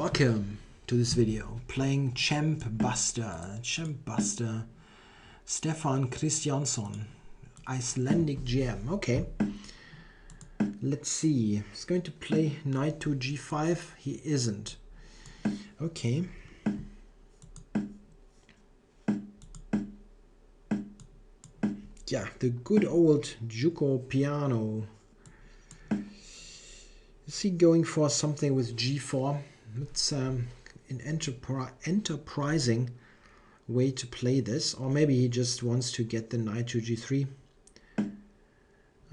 Welcome to this video, playing Champbuster, Stefan Kristjansson, Icelandic gem. Okay, let's see. He's going to play knight to g5. He isn't. Okay. Yeah, the good old Juco piano. Is he going for something with g4? It's an enterprising way to play this. Or maybe he just wants to get the knight to g3.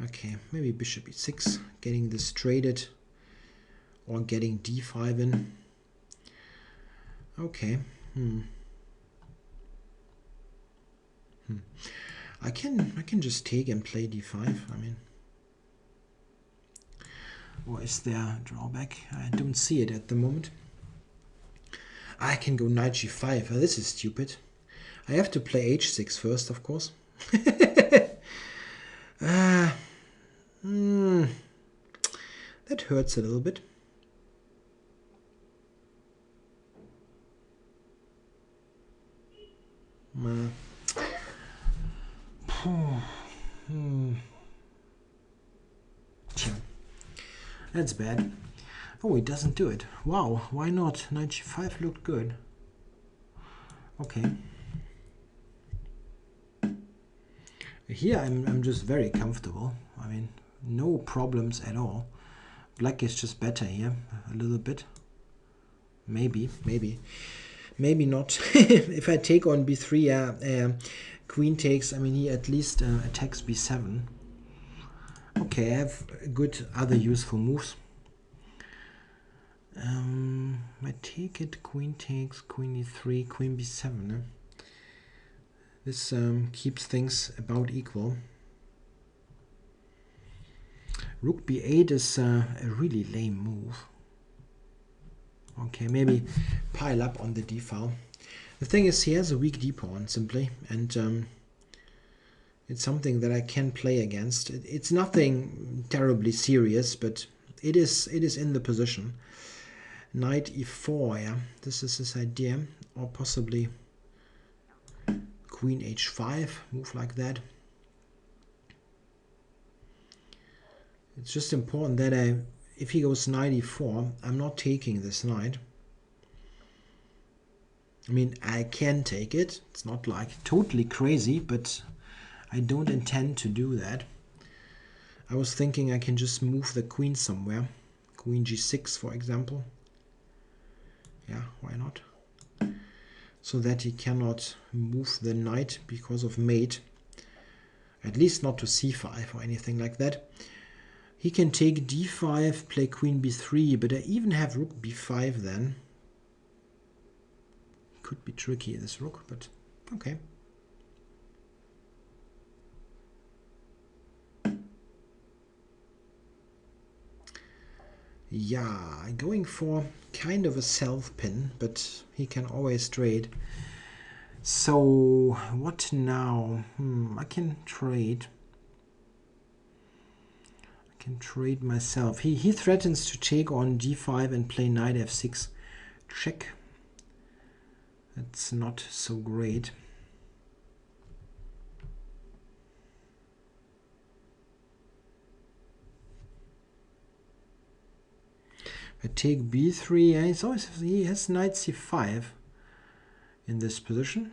Okay, maybe bishop e6, getting this traded. Or getting d5 in. Okay. I can just take and play d5. I mean, or is there a drawback? I don't see it at the moment. I can go knight g5. This is stupid. I have to play h6 first, of course. That hurts a little bit. That's bad. Oh, it doesn't do it. Wow, why not? Knight g5 looked good. Okay. Here I'm just very comfortable. I mean, no problems at all. Black is just better here, a little bit. Maybe not. If I take on b3, queen takes, I mean, he at least attacks b7. Okay, I have good other useful moves. I take it, queen takes, queen e3, queen b7. This keeps things about equal. Rook b8 is a really lame move. Okay, maybe pile up on the d file. The thing is, he has a weak d pawn simply, and it's something that I can play against. It's nothing terribly serious, but it is in the position. Knight e4, yeah, this is his idea, or possibly queen h5, move like that. It's just important that if he goes knight e4, I'm not taking this knight. I mean, I can take it. It's not like totally crazy, but I don't intend to do that. I was thinking I can just move the queen somewhere. Queen g6, for example. Yeah, why not? So that he cannot move the knight because of mate. At least not to c5 or anything like that. He can take d5, play queen b3, but I even have rook b5 then. Could be tricky, this rook, but okay. Yeah, going for kind of a self pin, but he can always trade. So what now? I can trade. I can trade myself. He threatens to take on d5 and play knight f6. Check. That's not so great. I take b3. He has knight c5 in this position.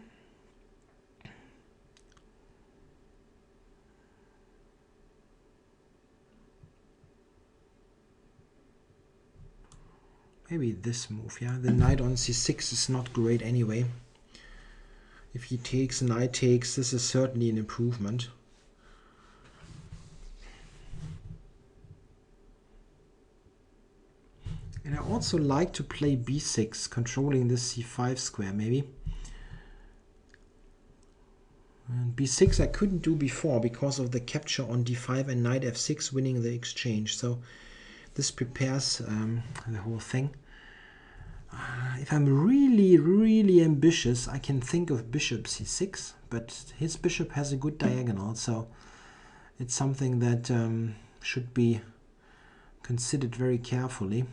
Maybe this move, yeah. The knight on c6 is not great anyway. If he takes, knight takes, this is certainly an improvement. And I also like to play b6, controlling this c5 square maybe. And b6 I couldn't do before because of the capture on d5 and knight f6 winning the exchange. So this prepares the whole thing. If I'm really ambitious, I can think of bishop c6, but his bishop has a good diagonal, so it's something that should be considered very carefully.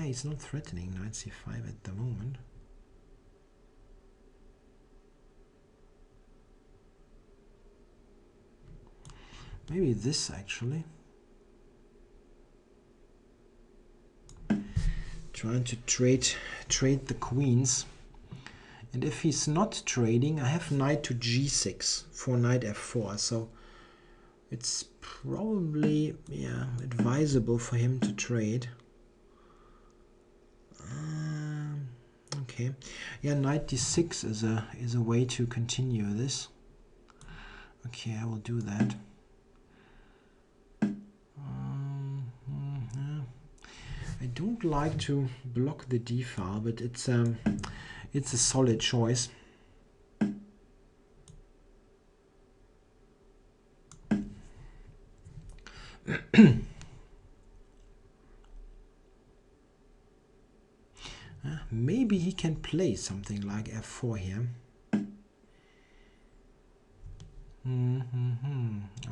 he's not threatening knight c5 at the moment. Maybe this actually. Trying to trade the queens. And if he's not trading, I have knight to g6 for knight f4. So it's probably, yeah, advisable for him to trade. Okay, yeah, knight d6 is a way to continue this. Okay, I will do that. I don't like to block the d file, but it's a solid choice. Maybe he can play something like f4 here.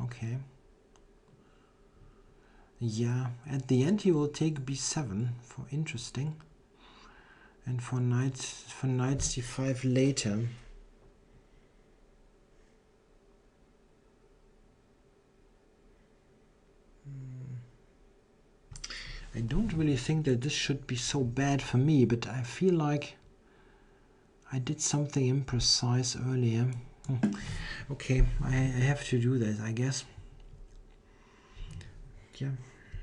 Okay. Yeah, at the end he will take b7 for interesting, and for knight c5 later. I don't really think that this should be so bad for me, but I feel like I did something imprecise earlier. Okay, I have to do that, I guess. Yeah.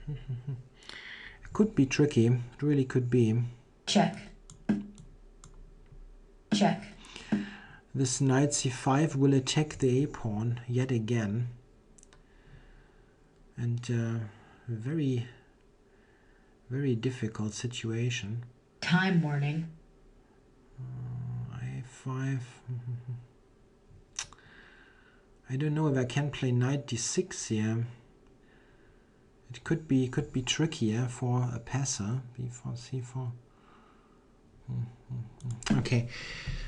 It could be tricky. It really could be. Check. Check. This knight c5 will attack the a pawn yet again. And very, very difficult situation. Time warning. a5. I don't know if I can play knight d6 here. It could be trickier for a passer. b4, c4. Okay,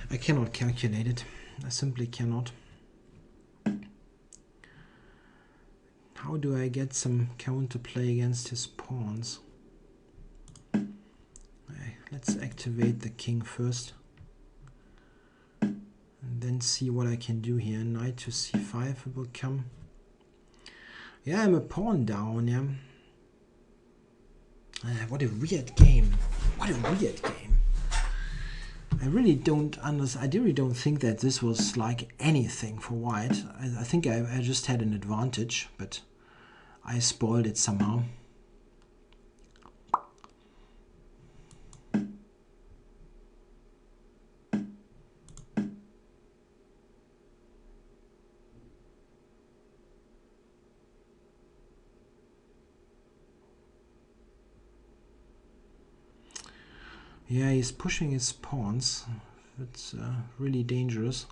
I cannot calculate it. I simply cannot. How do I get some counterplay against his pawns? Let's activate the king first. And then see what I can do here. Knight to c5 will come. Yeah, I'm a pawn down, yeah. What a weird game. What a weird game. I really don't understand. I really don't think that this was like anything for white. I think I just had an advantage, but I spoiled it somehow. Yeah, he's pushing his pawns. It's really dangerous.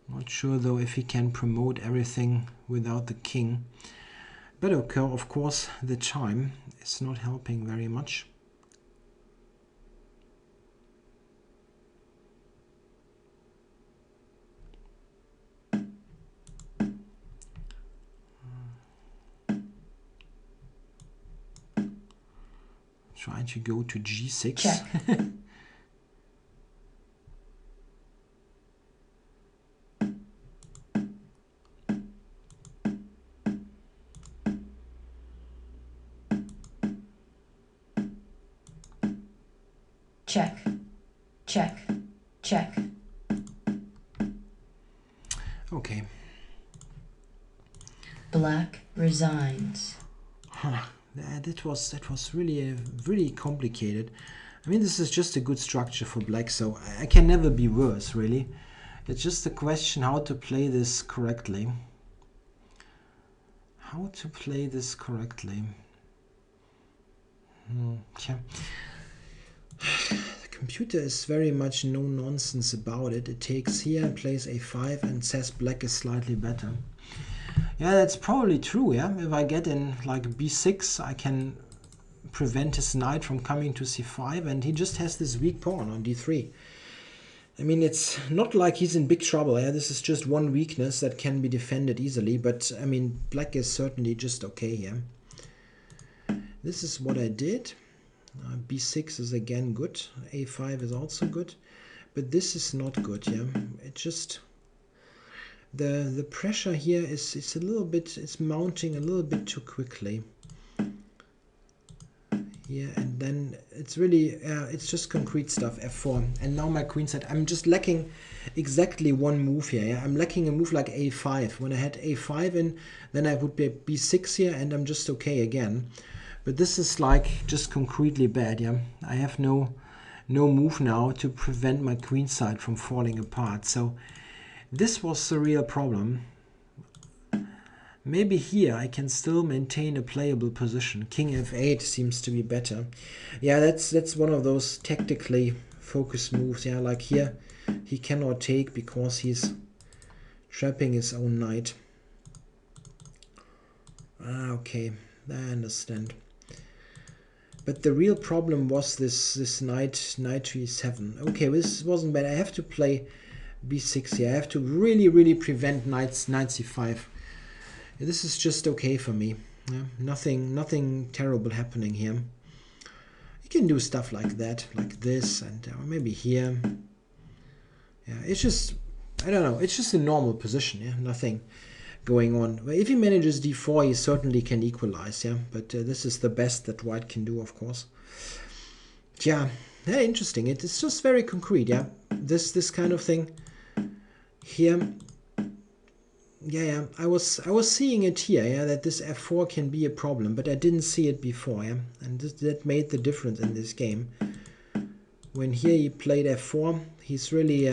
Not sure though if he can promote everything without the king. But okay, of course the time is not helping very much. Trying to go to g6. Check. Check. Check. Check. Okay. Black resigns. That was really complicated. I mean, this is just a good structure for black, so I can never be worse, really. It's just a question how to play this correctly. How to play this correctly. Yeah. The computer is very much no nonsense about it. It takes here and plays a5 and says black is slightly better. Yeah, that's probably true, yeah. If I get in like b6, I can prevent his knight from coming to c5, and he just has this weak pawn on d3. I mean, it's not like he's in big trouble, yeah. This is just one weakness that can be defended easily, but I mean, black is certainly just okay here. This is what I did. B6 is again good. A5 is also good. But this is not good, yeah. It just... The pressure here is a little bit... It's mounting a little bit too quickly. Yeah, and then it's really... it's just concrete stuff, F4. And now my queenside... I'm just lacking exactly one move here, yeah. I'm lacking a move like A5. When I had A5 in, then I would be B6 here, and I'm just okay again. But this is like just concretely bad, yeah. I have no move now to prevent my queenside from falling apart. So this was the real problem. Maybe here I can still maintain a playable position. King F8 seems to be better. Yeah, that's one of those tactically focused moves. Yeah, like here he cannot take because he's trapping his own knight. Okay, I understand. But the real problem was this knight e7. Okay, this wasn't bad. I have to play b6 here. I have to really prevent knight c5. This is just okay for me. Yeah, nothing terrible happening here. You can do stuff like that, like this, and maybe here. Yeah, it's just, I don't know. It's just a normal position. Yeah, nothing going on. Well, if he manages d4, he certainly can equalize, yeah. But this is the best that white can do, of course. Yeah, interesting. It's just very concrete, yeah. This kind of thing here. Yeah. I was seeing it here, yeah, that this f4 can be a problem, but I didn't see it before, yeah. And that made the difference in this game. When here he played f4, he's really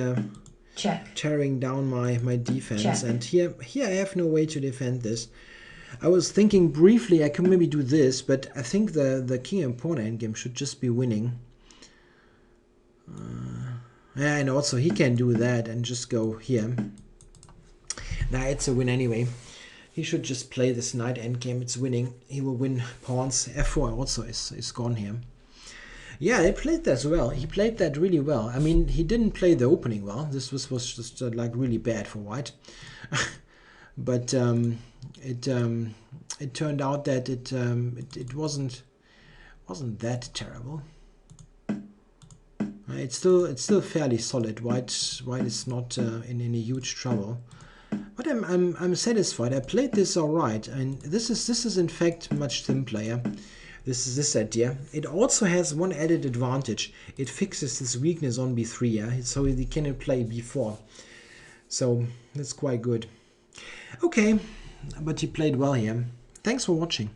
check, tearing down my defense. Check. And here I have no way to defend this. I was thinking briefly I could maybe do this, but I think the king and pawn endgame should just be winning. Yeah, and also he can do that and just go here. Nah, it's a win anyway. He should just play this knight endgame. It's winning. He will win pawns. F4 also is gone here. Yeah, they played that well. He played that really well. I mean, he didn't play the opening well. This was just like really bad for white. But it turned out that it wasn't that terrible. It's still fairly solid. White is not in any huge trouble. But I'm satisfied. I played this all right, and this is in fact much simpler. Yeah? This is this idea. It also has one added advantage. It fixes this weakness on b3, yeah? So he cannot play b4. So that's quite good. Okay, but he played well here. Thanks for watching.